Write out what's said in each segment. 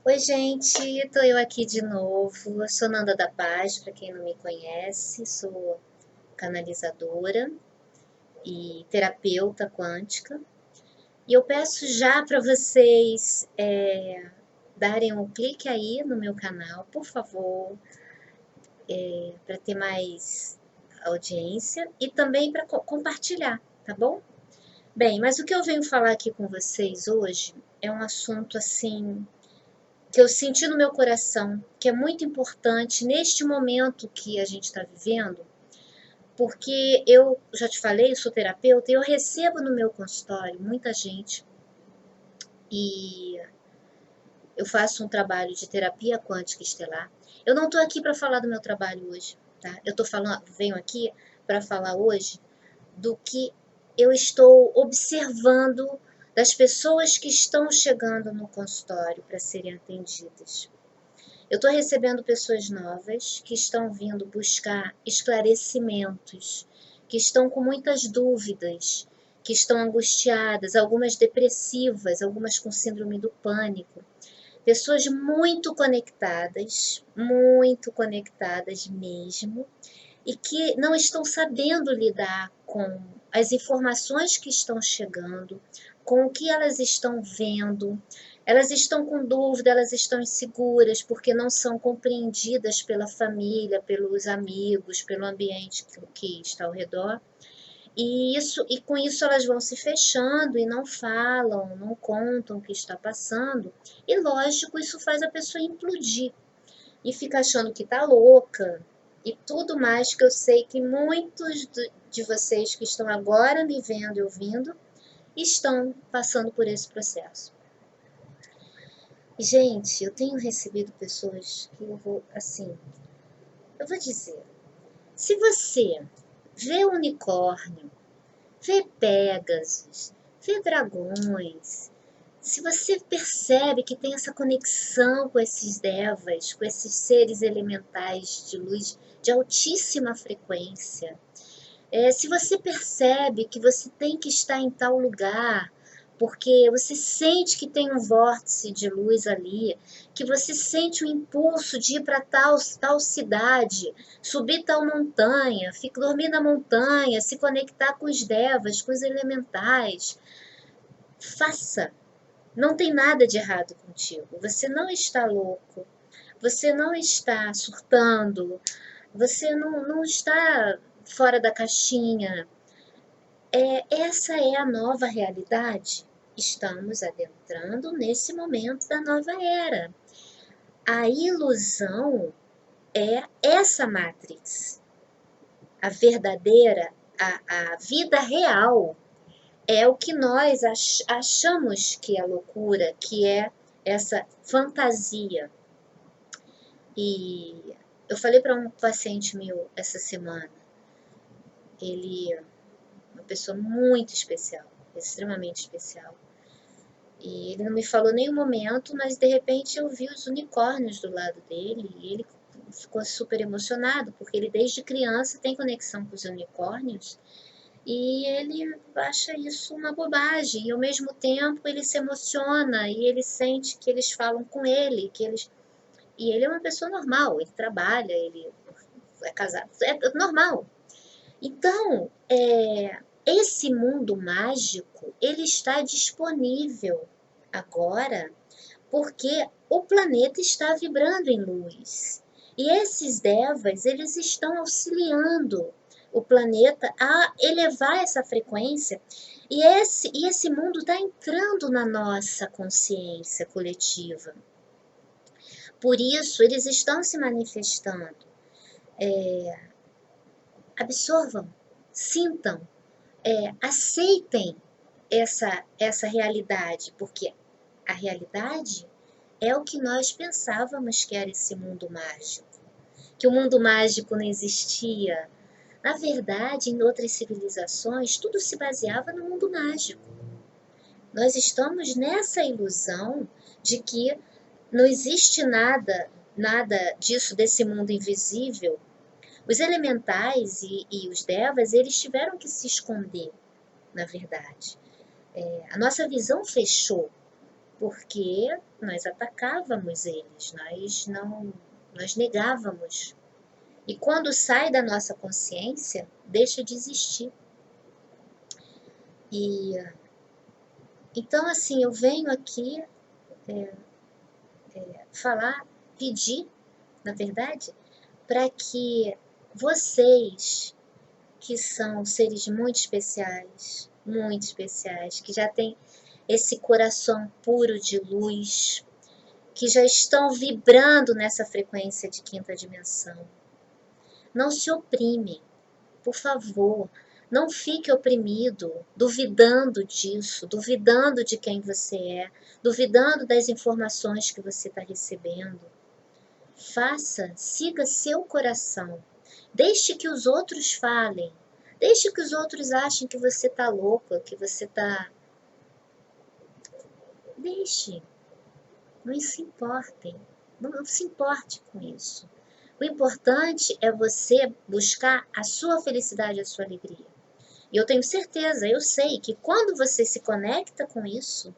Oi, gente, tô eu aqui de novo. Eu sou Nanda da Paz, para quem não me conhece, sou canalizadora e terapeuta quântica. E eu peço já para vocês darem um clique aí no meu canal, por favor, para ter mais audiência e também para compartilhar, tá bom? Bem, mas o que eu venho falar aqui com vocês hoje é um assunto assim que eu senti no meu coração, que é muito importante neste momento que a gente está vivendo, porque eu já te falei, eu sou terapeuta e eu recebo no meu consultório muita gente e eu faço um trabalho de terapia quântica estelar. Eu não estou aqui para falar do meu trabalho hoje, tá? Eu tô falando, venho aqui para falar hoje do que eu estou observando das pessoas que estão chegando no consultório para serem atendidas. Eu estou recebendo pessoas novas que estão vindo buscar esclarecimentos, que estão com muitas dúvidas, que estão angustiadas, algumas depressivas, algumas com síndrome do pânico. Pessoas muito conectadas mesmo, e que não estão sabendo lidar com as informações que estão chegando, com o que elas estão vendo. Elas estão com dúvida, elas estão inseguras porque não são compreendidas pela família, pelos amigos, pelo ambiente que está ao redor. E com isso elas vão se fechando e não falam, não contam o que está passando. E lógico, isso faz a pessoa implodir e fica achando que tá louca e tudo mais, que eu sei que muitos de vocês que estão agora me vendo e ouvindo estão passando por esse processo. Gente, eu tenho recebido pessoas que eu vou dizer, se você vê unicórnio, vê Pégasos, vê dragões, se você percebe que tem essa conexão com esses devas, com esses seres elementais de luz de altíssima frequência, se você percebe que você tem que estar em tal lugar, porque você sente que tem um vórtice de luz ali, que você sente o impulso de ir para tal cidade, subir tal montanha, dormir na montanha, se conectar com os devas, com os elementais, faça. Não tem nada de errado contigo. Você não está louco. Você não está surtando. Você não está fora da caixinha. Essa é a nova realidade. Estamos adentrando nesse momento da nova era. A ilusão é essa Matrix. A verdadeira, a vida real é o que nós achamos que é loucura, que é essa fantasia. E eu falei para um paciente meu essa semana, ele é uma pessoa muito especial, extremamente especial. E ele não me falou nenhum momento, mas de repente eu vi os unicórnios do lado dele e ele ficou super emocionado, porque ele desde criança tem conexão com os unicórnios. E ele acha isso uma bobagem, e ao mesmo tempo ele se emociona e ele sente que eles falam com ele, e ele é uma pessoa normal, ele trabalha, ele é casado, é normal. Então, esse mundo mágico, ele está disponível agora porque o planeta está vibrando em luz. E esses devas, eles estão auxiliando o planeta a elevar essa frequência. E esse mundo está entrando na nossa consciência coletiva. Por isso, eles estão se manifestando. Absorvam, sintam, aceitem essa realidade, porque a realidade é o que nós pensávamos que era esse mundo mágico. Que o mundo mágico não existia. Na verdade, em outras civilizações, tudo se baseava no mundo mágico. Nós estamos nessa ilusão de que não existe nada disso, desse mundo invisível. Os elementais e os devas, eles tiveram que se esconder, na verdade. A nossa visão fechou. porque nós atacávamos eles, nós negávamos. E quando sai da nossa consciência, deixa de existir. E então, assim, eu venho aqui falar, pedir, na verdade, para que vocês, que são seres muito especiais, que já têm esse coração puro de luz, que já estão vibrando nessa frequência de quinta dimensão, não se oprimem, por favor. Não fique oprimido, duvidando disso, duvidando de quem você é, duvidando das informações que você está recebendo. Siga seu coração. Deixe que os outros falem. Deixe que os outros achem que você está louca, que você está... Deixe. Não se importem. Não se importe com isso. O importante é você buscar a sua felicidade, a sua alegria. E eu tenho certeza, eu sei que quando você se conecta com isso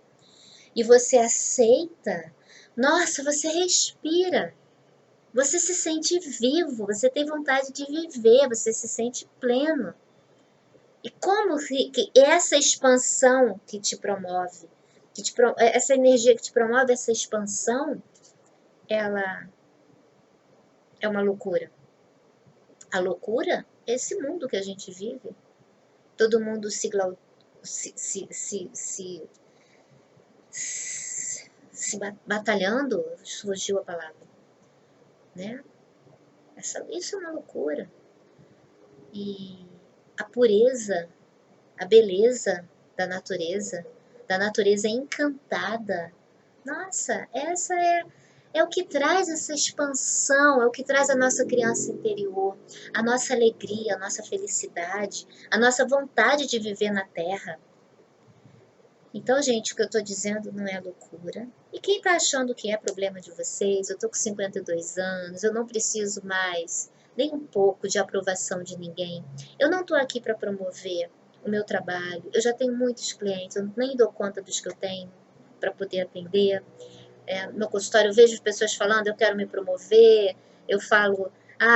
e você aceita, nossa, você respira. Você se sente vivo, você tem vontade de viver, você se sente pleno. E como que essa expansão que te promove, essa energia que te promove, essa expansão, ela é uma loucura. A loucura é esse mundo que a gente vive. Todo mundo se batalhando, surgiu a palavra, né? Isso é uma loucura. E a pureza, a beleza da natureza encantada, nossa, essa é o que traz essa expansão, é o que traz a nossa criança interior, a nossa alegria, a nossa felicidade, a nossa vontade de viver na Terra. Então, gente, o que eu estou dizendo não é loucura. E quem está achando que é problema de vocês, eu estou com 52 anos, eu não preciso mais nem um pouco de aprovação de ninguém. Eu não estou aqui para promover o meu trabalho. Eu já tenho muitos clientes, eu nem dou conta dos que eu tenho para poder atender. No meu consultório eu vejo pessoas falando, eu quero me promover, eu falo,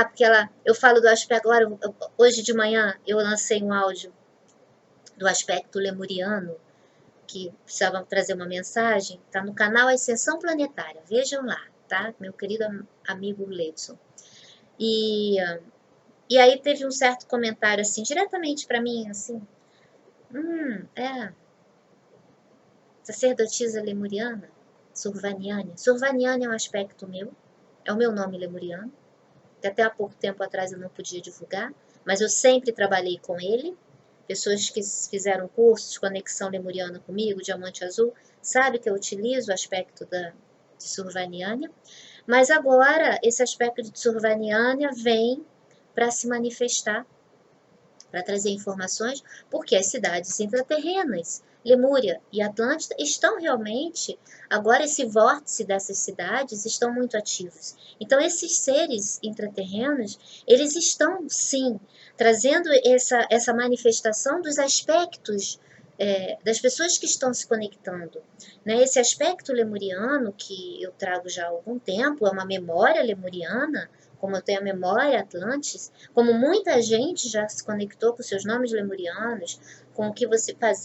porque eu falo do aspecto, agora, hoje de manhã eu lancei um áudio do aspecto lemuriano, que precisavam trazer uma mensagem, tá no canal Ascensão Planetária, vejam lá, tá? Meu querido amigo Leidson. E aí teve um certo comentário, assim, diretamente para mim, assim, sacerdotisa lemuriana, Survaniane. Survaniane é um aspecto meu, é o meu nome lemuriano, que até há pouco tempo atrás eu não podia divulgar, mas eu sempre trabalhei com ele. Pessoas que fizeram cursos de conexão lemuriana comigo, Diamante Azul, sabe que eu utilizo o aspecto de Survaniânia, mas agora esse aspecto de Survaniânia vem para se manifestar, para trazer informações, porque as cidades intraterrenas, Lemúria e Atlântida, estão realmente, agora esse vórtice dessas cidades estão muito ativos. Então esses seres intraterrenos, eles estão sim, trazendo essa manifestação dos aspectos das pessoas que estão se conectando. Né? Esse aspecto lemuriano que eu trago já há algum tempo, é uma memória lemuriana, como eu tenho a memória Atlantis, como muita gente já se conectou com seus nomes lemurianos, com o que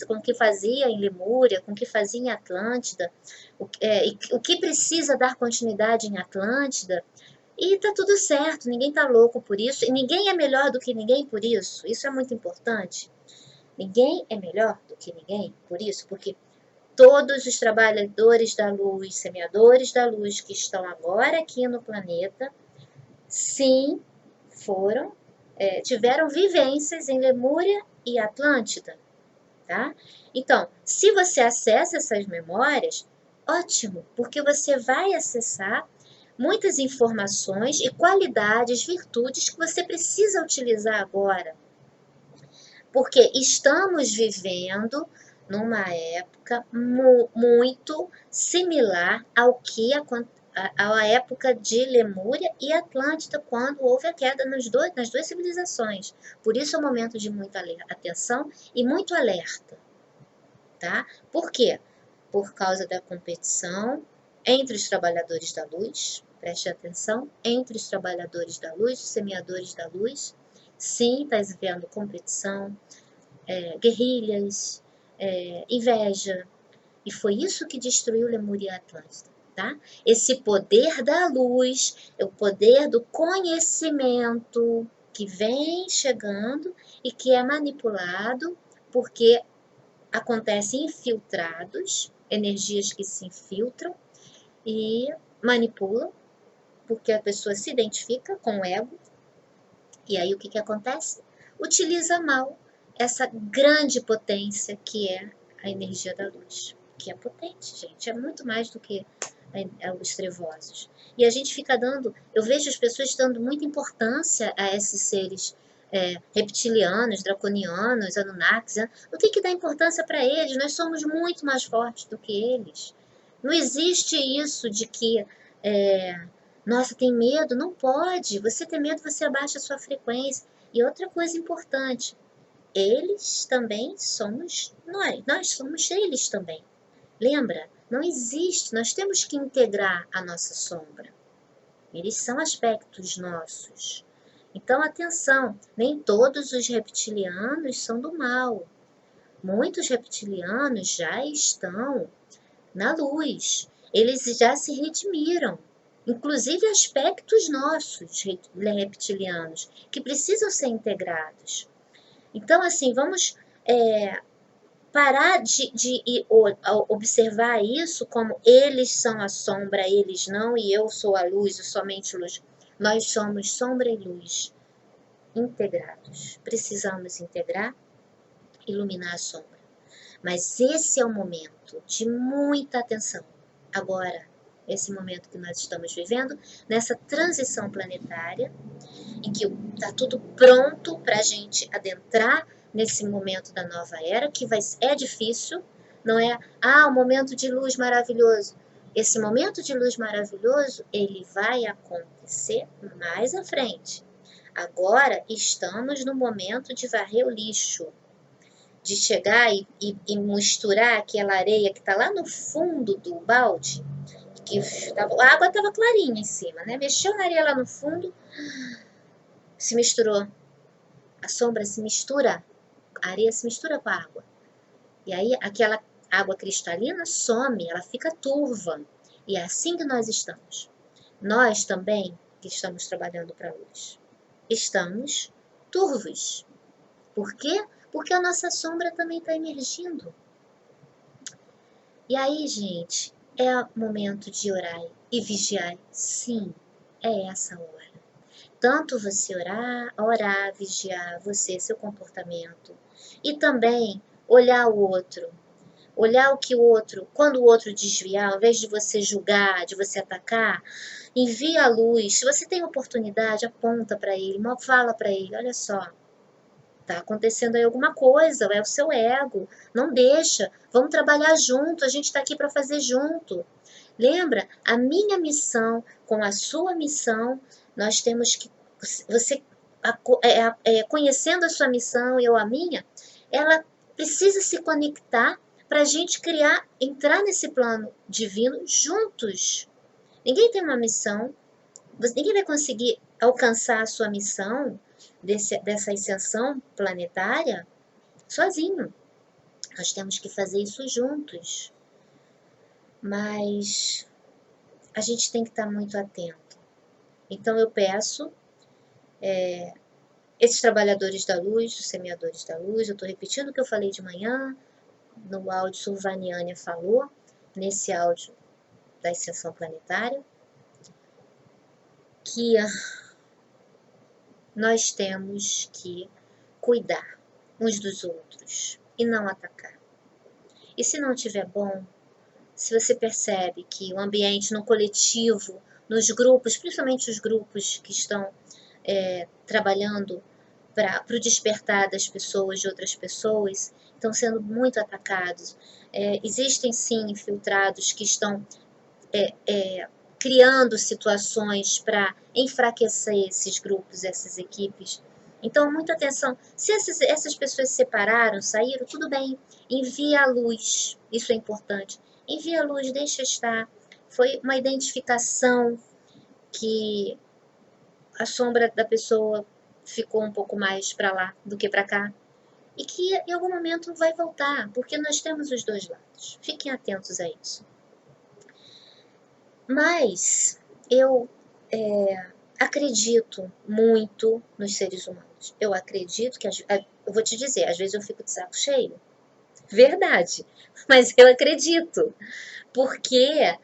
com o que fazia em Lemúria, com o que fazia em Atlântida, o que precisa dar continuidade em Atlântida, e tá tudo certo, ninguém tá louco por isso, e ninguém é melhor do que ninguém por isso, isso é muito importante. Ninguém é melhor do que ninguém por isso, porque todos os trabalhadores da luz, semeadores da luz que estão agora aqui no planeta, sim, tiveram vivências em Lemúria e Atlântida, tá? Então, se você acessa essas memórias, ótimo, porque você vai acessar muitas informações e qualidades, virtudes que você precisa utilizar agora. Porque estamos vivendo numa época muito similar à época de Lemúria e Atlântida, quando houve a queda nas duas civilizações. Por isso é um momento de muita atenção e muito alerta. Tá? Por quê? por causa da competição entre os trabalhadores da luz. Preste atenção, entre os trabalhadores da luz, os semeadores da luz. Sim, está havendo competição, guerrilhas, inveja. E foi isso que destruiu Lemúria e Atlântida. Tá? Esse poder da luz, é o poder do conhecimento que vem chegando e que é manipulado porque acontecem infiltrados, energias que se infiltram e manipulam, porque a pessoa se identifica com o ego. E aí o que acontece? Utiliza mal essa grande potência que é a energia da luz. Que é potente, gente. É muito mais do que os trevosos. E a gente fica dando, eu vejo as pessoas dando muita importância a esses seres reptilianos, draconianos, Anunnakis. O que dá importância para eles? Nós somos muito mais fortes do que eles. Não existe isso de que, nossa, tem medo? Não pode. Você tem medo, você abaixa a sua frequência. E outra coisa importante, eles também somos nós. Nós somos eles também. Lembra? Não existe, nós temos que integrar a nossa sombra. Eles são aspectos nossos. Então, atenção, nem todos os reptilianos são do mal. Muitos reptilianos já estão na luz. Eles já se redimiram. Inclusive aspectos nossos reptilianos, que precisam ser integrados. Então, assim, vamos parar de observar isso como eles são a sombra, eles não, e eu sou a luz, somente luz. Nós somos sombra e luz integrados. Precisamos integrar, iluminar a sombra. Mas esse é o momento de muita atenção. Agora, esse momento que nós estamos vivendo, nessa transição planetária, em que está tudo pronto para a gente adentrar nesse momento da nova era, que é difícil, não é, um momento de luz maravilhoso. Esse momento de luz maravilhoso, ele vai acontecer mais à frente. Agora, estamos no momento de varrer o lixo, de chegar e misturar aquela areia que está lá no fundo do balde, que a água estava clarinha em cima, né? Mexeu na areia lá no fundo, se misturou. A sombra se mistura, a areia se mistura com a água. E aí aquela água cristalina some, ela fica turva. E é assim que nós estamos. Nós também, que estamos trabalhando para a luz, estamos turvos. Por quê? Porque a nossa sombra também está emergindo. E aí, gente, é momento de orar e vigiar. Sim, é essa hora. Tanto você orar, vigiar você, seu comportamento. E também olhar o outro. Olhar o que o outro, quando o outro desviar, ao invés de você julgar, de você atacar, envia a luz. Se você tem oportunidade, aponta para ele, fala para ele, olha só, tá acontecendo aí alguma coisa, é o seu ego, não deixa, vamos trabalhar junto, a gente está aqui para fazer junto. Lembra? A minha missão com a sua missão, nós temos que, você conhecendo a sua missão e eu a minha, ela precisa se conectar para a gente entrar nesse plano divino juntos. Ninguém tem uma missão, ninguém vai conseguir alcançar a sua missão dessa ascensão planetária sozinho. Nós temos que fazer isso juntos. Mas a gente tem que estar muito atento. Então eu peço, esses trabalhadores da luz, os semeadores da luz, eu estou repetindo o que eu falei de manhã, no áudio Sulvaniânia falou, nesse áudio da ascensão planetária, que nós temos que cuidar uns dos outros e não atacar. E se não estiver bom, se você percebe que o ambiente no coletivo, nos grupos, principalmente os grupos que estão trabalhando para o despertar das pessoas, de outras pessoas, estão sendo muito atacados. Existem sim infiltrados que estão criando situações para enfraquecer esses grupos, essas equipes. Então, muita atenção. Se essas pessoas se separaram, saíram, tudo bem. Envia a luz. Isso é importante. envia a luz, deixa estar. Foi uma identificação que a sombra da pessoa ficou um pouco mais para lá do que para cá. E que em algum momento vai voltar, porque nós temos os dois lados. Fiquem atentos a isso. Mas eu acredito muito nos seres humanos. Eu acredito que, eu vou te dizer, às vezes eu fico de saco cheio. Verdade. Mas eu acredito. Porque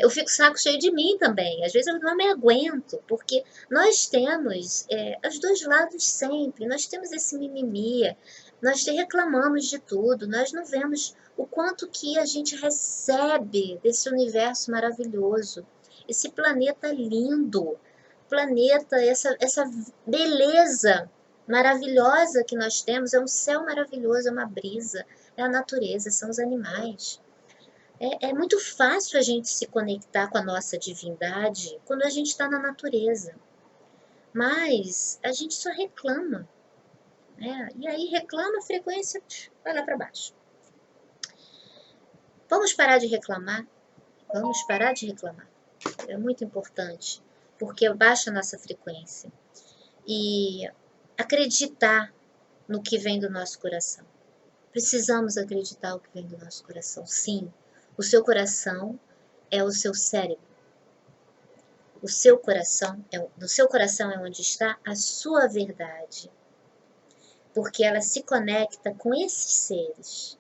eu fico saco cheio de mim também. Às vezes eu não me aguento, porque nós temos os dois lados sempre. Nós temos esse mimimi, nós reclamamos de tudo, nós não vemos o quanto que a gente recebe desse universo maravilhoso, esse planeta lindo, planeta, essa beleza maravilhosa que nós temos, é um céu maravilhoso, é uma brisa, é a natureza, são os animais. É muito fácil a gente se conectar com a nossa divindade quando a gente está na natureza. Mas a gente só reclama, né? E aí reclama, a frequência vai lá para baixo. Vamos parar de reclamar? Vamos parar de reclamar. É muito importante, porque baixa a nossa frequência. E acreditar no que vem do nosso coração. Precisamos acreditar no que vem do nosso coração. Sim, o seu coração é o seu cérebro. O seu coração no seu coração é onde está a sua verdade. Porque ela se conecta com esses seres,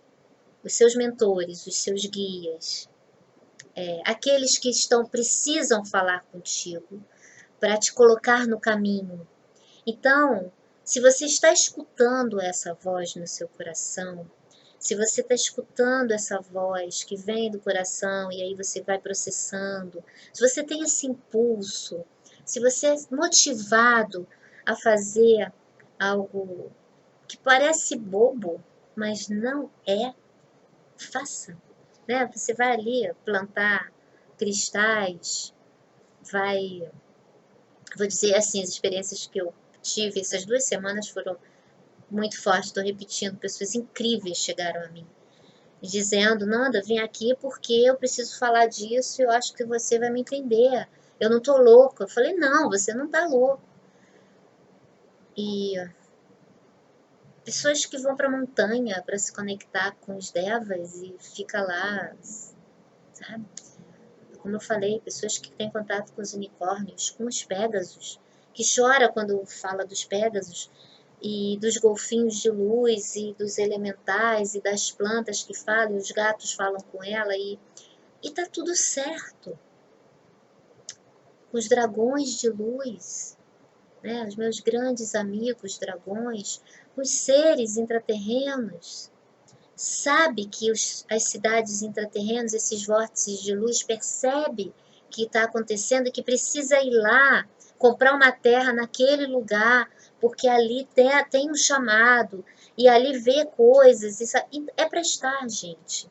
os seus mentores, os seus guias, aqueles que precisam falar contigo para te colocar no caminho. Então, se você está escutando essa voz no seu coração, se você está escutando essa voz que vem do coração e aí você vai processando, se você tem esse impulso, se você é motivado a fazer algo que parece bobo, mas não é, faça. Né? Você vai ali plantar cristais, vou dizer assim, as experiências que eu tive essas 2 semanas foram muito fortes, estou repetindo, pessoas incríveis chegaram a mim, dizendo, Nanda, vem aqui porque eu preciso falar disso e eu acho que você vai me entender. Eu não tô louca. Eu falei, não, você não tá louco. E pessoas que vão para a montanha para se conectar com os devas e fica lá, sabe? Como eu falei, pessoas que têm contato com os unicórnios, com os pégasos, que chora quando fala dos pégasos e dos golfinhos de luz e dos elementais e das plantas que falam, e os gatos falam com ela e tá tudo certo. Os dragões de luz, né? Os meus grandes amigos dragões, os seres intraterrenos, sabe que as cidades intraterrenas, esses vórtices de luz, percebe que está acontecendo e que precisa ir lá, comprar uma terra naquele lugar, porque ali tem um chamado, e ali vê coisas, isso é para estar, gente.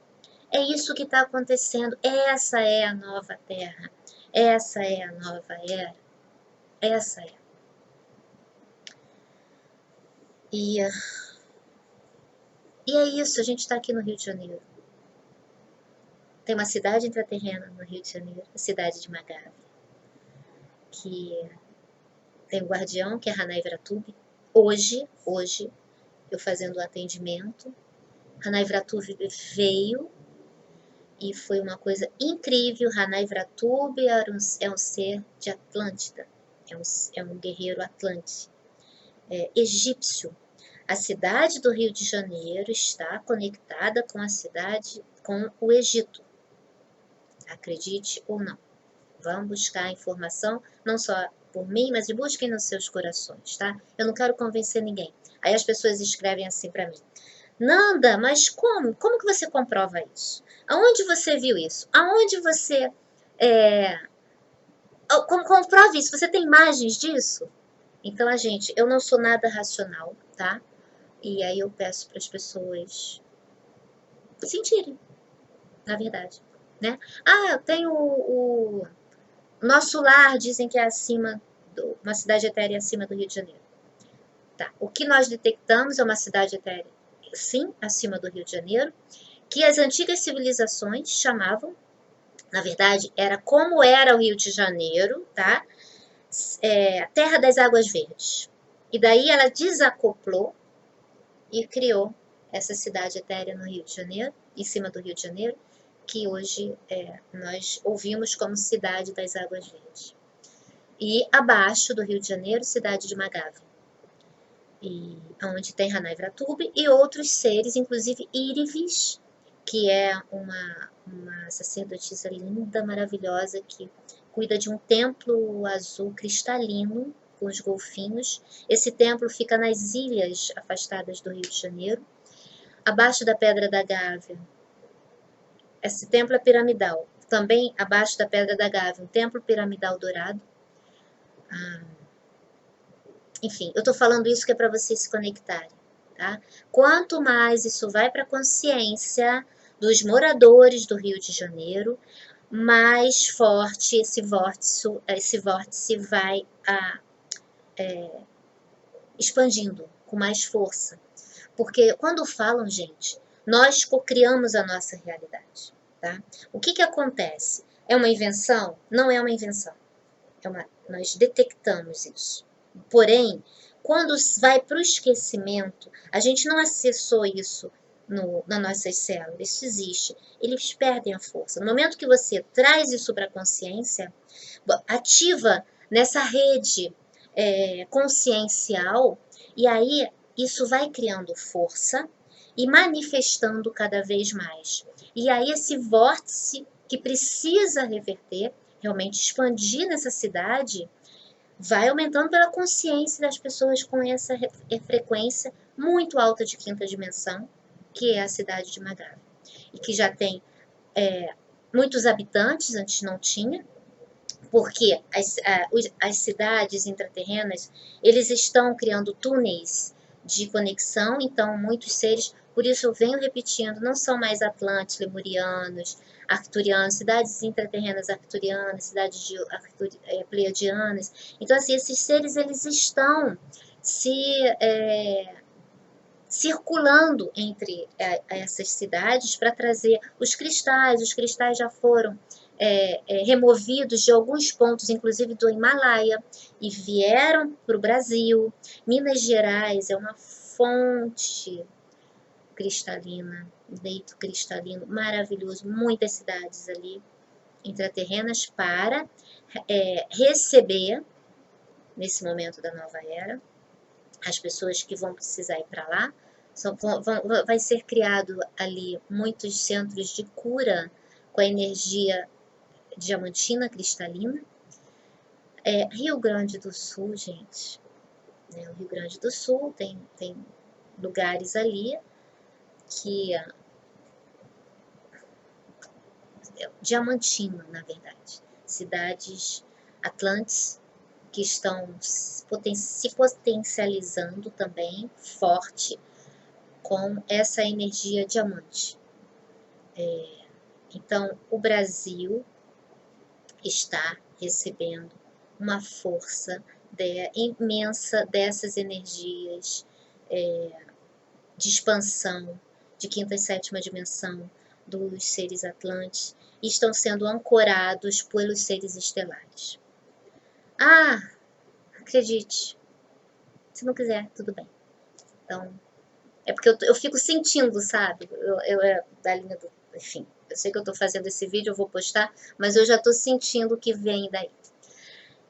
É isso que está acontecendo, essa é a nova terra, essa é a nova era, essa é. E é isso, a gente está aqui no Rio de Janeiro. Tem uma cidade intraterrena no Rio de Janeiro, a cidade de Magave, que tem o guardião, que é Hanai Vratubi. Hoje, eu fazendo o atendimento, Hanai Vratubi veio e foi uma coisa incrível. Hanai Vratubi é um ser de Atlântida, é um guerreiro atlante, egípcio. A cidade do Rio de Janeiro está conectada com com o Egito. Acredite ou não. Vamos buscar informação, não só por mim, mas busquem nos seus corações, tá? Eu não quero convencer ninguém. Aí as pessoas escrevem assim para mim. Nanda, mas como? Como que você comprova isso? Aonde você viu isso? Aonde você como comprova isso? Você tem imagens disso? Então, gente, eu não sou nada racional, tá? E aí eu peço para as pessoas sentirem, na verdade, né? Eu tenho o nosso lar, dizem que é uma cidade etérea acima do Rio de Janeiro. Tá. O que nós detectamos é uma cidade etérea, sim, acima do Rio de Janeiro, que as antigas civilizações chamavam, na verdade, era como era o Rio de Janeiro, tá? A Terra das Águas Verdes. E daí ela desacoplou e criou essa cidade etérea no Rio de Janeiro, em cima do Rio de Janeiro, que hoje nós ouvimos como Cidade das Águas Verdes. E abaixo do Rio de Janeiro, cidade de Magávia, e onde tem Hanai-Vratubi e outros seres, inclusive Irivis, que é uma sacerdotisa linda, maravilhosa, que cuida de um templo azul cristalino com os golfinhos. Esse templo fica nas ilhas afastadas do Rio de Janeiro, abaixo da Pedra da Gávea. Esse templo é piramidal. Também abaixo da Pedra da Gávea, um templo piramidal dourado. Enfim, eu estou falando isso que é para vocês se conectarem, tá? Quanto mais isso vai para a consciência dos moradores do Rio de Janeiro, mais forte esse vórtice vai expandindo com mais força. Porque quando falam, gente, nós cocriamos a nossa realidade, tá? O que acontece? É uma invenção? Não é uma invenção. Nós detectamos isso. Porém, quando vai para o esquecimento, a gente não acessou isso nas nossas células, isso existe. Eles perdem a força. No momento que você traz isso para a consciência, ativa nessa rede consciencial, e aí isso vai criando força e manifestando cada vez mais. E aí esse vórtice que precisa reverter, realmente expandir nessa cidade, vai aumentando pela consciência das pessoas com essa frequência muito alta de quinta dimensão, que é a cidade de Magávia. E que já tem muitos habitantes, antes não tinha, porque as cidades intraterrenas, eles estão criando túneis de conexão, então muitos seres, por isso eu venho repetindo, não são mais atlantes, lemurianos, arcturianos, cidades intraterrenas arcturianas, cidades pleiadianas. Então, assim, esses seres, eles estão circulando entre essas cidades para trazer os cristais já foram removidos de alguns pontos, inclusive do Himalaia, e vieram para o Brasil. Minas Gerais é uma fonte cristalina, leito cristalino maravilhoso, muitas cidades ali intraterrenas para receber, nesse momento da nova era, as pessoas que vão precisar ir para lá. Vai ser criado ali muitos centros de cura com a energia diamantina cristalina. Rio Grande do Sul, gente, né? O Rio Grande do Sul tem lugares ali que diamantino, na verdade, cidades atlantes que estão se potencializando também forte com essa energia diamante. Então, o Brasil está recebendo uma força imensa dessas energias de expansão, de quinta e sétima dimensão dos seres atlantes, e estão sendo ancorados pelos seres estelares. Acredite, se não quiser, tudo bem. Então, é porque eu fico sentindo, sabe? Da linha do... Enfim, eu sei que eu estou fazendo esse vídeo, eu vou postar, mas eu já estou sentindo o que vem daí.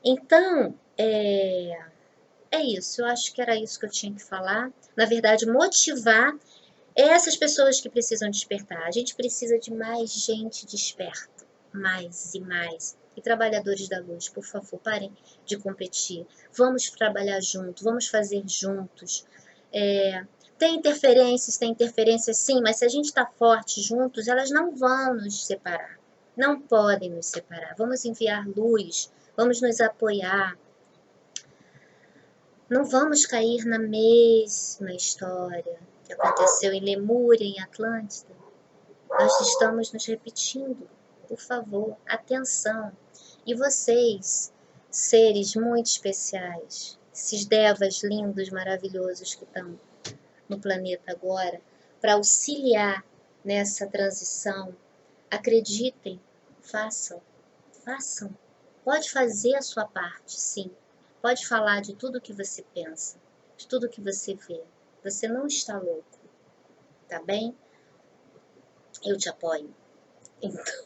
Então, é isso. Eu acho que era isso que eu tinha que falar. Na verdade, motivar essas pessoas que precisam despertar. A gente precisa de mais gente desperta. Mais e mais. E trabalhadores da luz, por favor, parem de competir. Vamos trabalhar juntos, vamos fazer juntos. Tem interferências sim, mas se a gente está forte juntos, elas não vão nos separar. Não podem nos separar. Vamos enviar luz, vamos nos apoiar. Não vamos cair na mesma história que aconteceu em Lemúria, em Atlântida. Nós estamos nos repetindo. Por favor, atenção. E vocês, seres muito especiais, esses devas lindos, maravilhosos que estão no planeta agora, para auxiliar nessa transição, acreditem, façam, façam. Pode fazer a sua parte, sim. Pode falar de tudo que você pensa, de tudo que você vê. Você não está louco, tá bem? Eu te apoio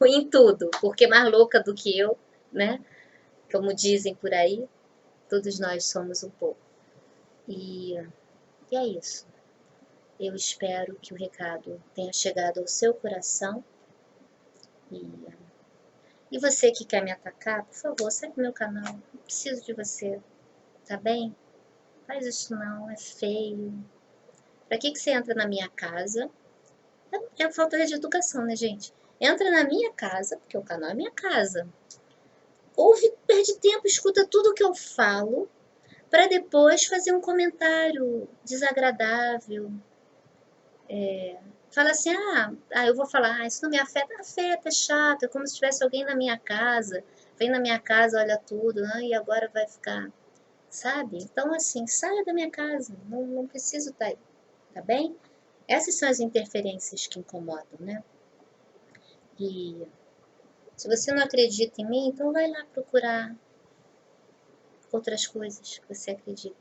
em tudo, porque mais louca do que eu, né? Como dizem por aí, todos nós somos um pouco. E é isso. Eu espero que o recado tenha chegado ao seu coração. E você que quer me atacar, por favor, sai do meu canal. Não preciso de você, tá bem? Faz isso não, é feio. Pra que você entra na minha casa? É falta de educação, né, gente? Entra na minha casa, porque o canal é minha casa. Ouve, perde tempo, escuta tudo que eu falo, para depois fazer um comentário desagradável. Fala assim, eu vou falar, isso não me afeta, afeta, é chato, é como se tivesse alguém na minha casa, vem na minha casa, olha tudo, e agora vai ficar, sabe? Então, assim, saia da minha casa, não preciso estar aí, tá bem? Essas são as interferências que incomodam, né? E se você não acredita em mim, então vai lá procurar outras coisas que você acredita,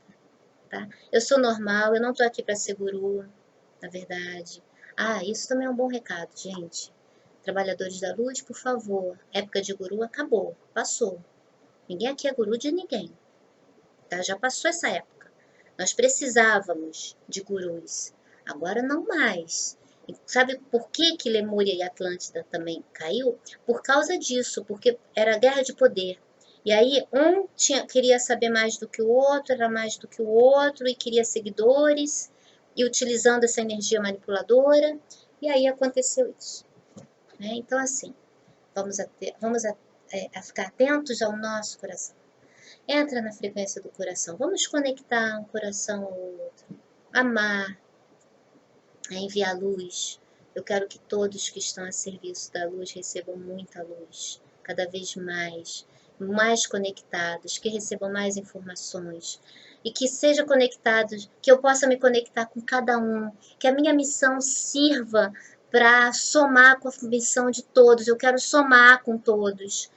tá? Eu sou normal, eu não tô aqui para ser guru, na verdade. Isso também é um bom recado, gente. Trabalhadores da luz, por favor, época de guru acabou, passou. Ninguém aqui é guru de ninguém, tá? Já passou essa época. Nós precisávamos de gurus, agora não mais. E sabe por que que Lemúria e Atlântida também caiu? Por causa disso, porque era guerra de poder. E aí queria saber mais do que o outro, era mais do que o outro e queria seguidores e utilizando essa energia manipuladora. E aí aconteceu isso, né? Então assim, vamos a ficar atentos ao nosso coração. Entra na frequência do coração. Vamos conectar um coração ao outro. Amar, enviar luz. Eu quero que todos que estão a serviço da luz recebam muita luz, cada vez mais conectados, que recebam mais informações e que sejam conectados, que eu possa me conectar com cada um, que a minha missão sirva para somar com a missão de todos. Eu quero somar com todos.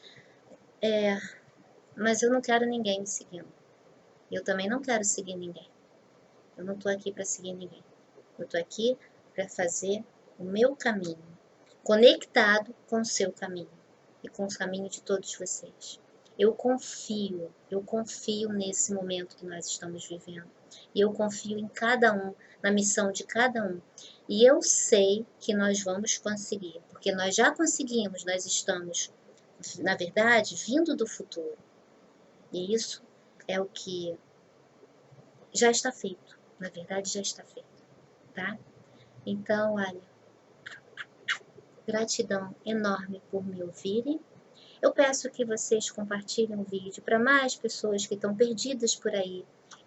Mas eu não quero ninguém me seguindo. Eu também não quero seguir ninguém. Eu não estou aqui para seguir ninguém. Eu estou aqui para fazer o meu caminho, conectado com o seu caminho e com o caminho de todos vocês. Eu confio nesse momento que nós estamos vivendo. E eu confio em cada um, na missão de cada um. E eu sei que nós vamos conseguir, porque nós já conseguimos, nós estamos, na verdade, vindo do futuro. E isso é o que já está feito. Na verdade, já está feito, tá? Então, olha, gratidão enorme por me ouvirem. Eu peço que vocês compartilhem o vídeo para mais pessoas que estão perdidas por aí.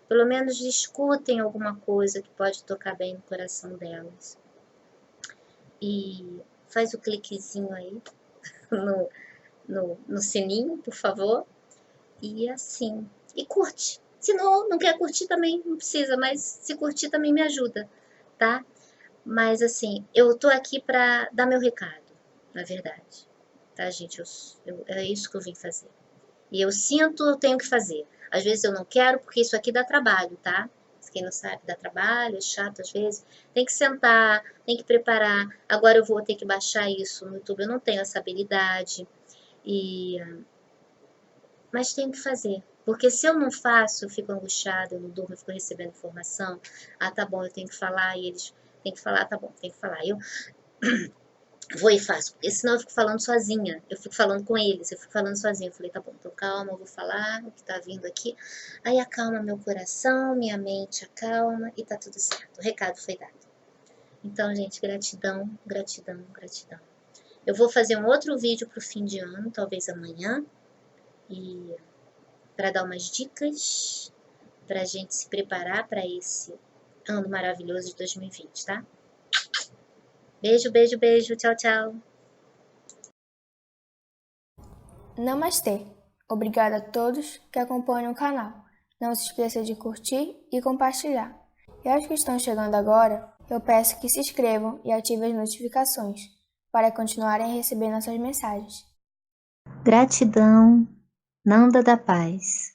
Pelo menos escutem alguma coisa que pode tocar bem no coração delas. E faz o cliquezinho aí no sininho, por favor. E assim, e curte. Se não quer curtir também, não precisa, mas se curtir também me ajuda, tá? Mas assim, eu tô aqui para dar meu recado, na verdade. Tá, gente? É isso que eu vim fazer. E eu sinto, eu tenho que fazer. Às vezes eu não quero, porque isso aqui dá trabalho, tá? Quem não sabe, dá trabalho, é chato às vezes. Tem que sentar, tem que preparar. Agora eu vou ter que baixar isso no YouTube. Eu não tenho essa habilidade. Mas tenho que fazer. Porque se eu não faço, eu fico angustiada, eu não durmo, eu fico recebendo informação. Tá bom, eu tenho que falar, e eles têm que falar, tá bom, tem que falar. Eu vou e faço, porque senão eu fico falando sozinha, eu fico falando com eles, eu fico falando sozinha. Eu falei, tá bom, então calma, eu vou falar o que tá vindo aqui. Aí acalma meu coração, minha mente acalma e tá tudo certo. O recado foi dado. Então, gente, gratidão, gratidão, gratidão. Eu vou fazer um outro vídeo pro fim de ano, talvez amanhã, e para dar umas dicas pra gente se preparar para esse ano maravilhoso de 2020, tá? Beijo, beijo, beijo. Tchau, tchau. Namastê! Obrigada a todos que acompanham o canal. Não se esqueça de curtir e compartilhar. E aos que estão chegando agora, eu peço que se inscrevam e ativem as notificações para continuarem a receber nossas mensagens. Gratidão, Nanda da Paz.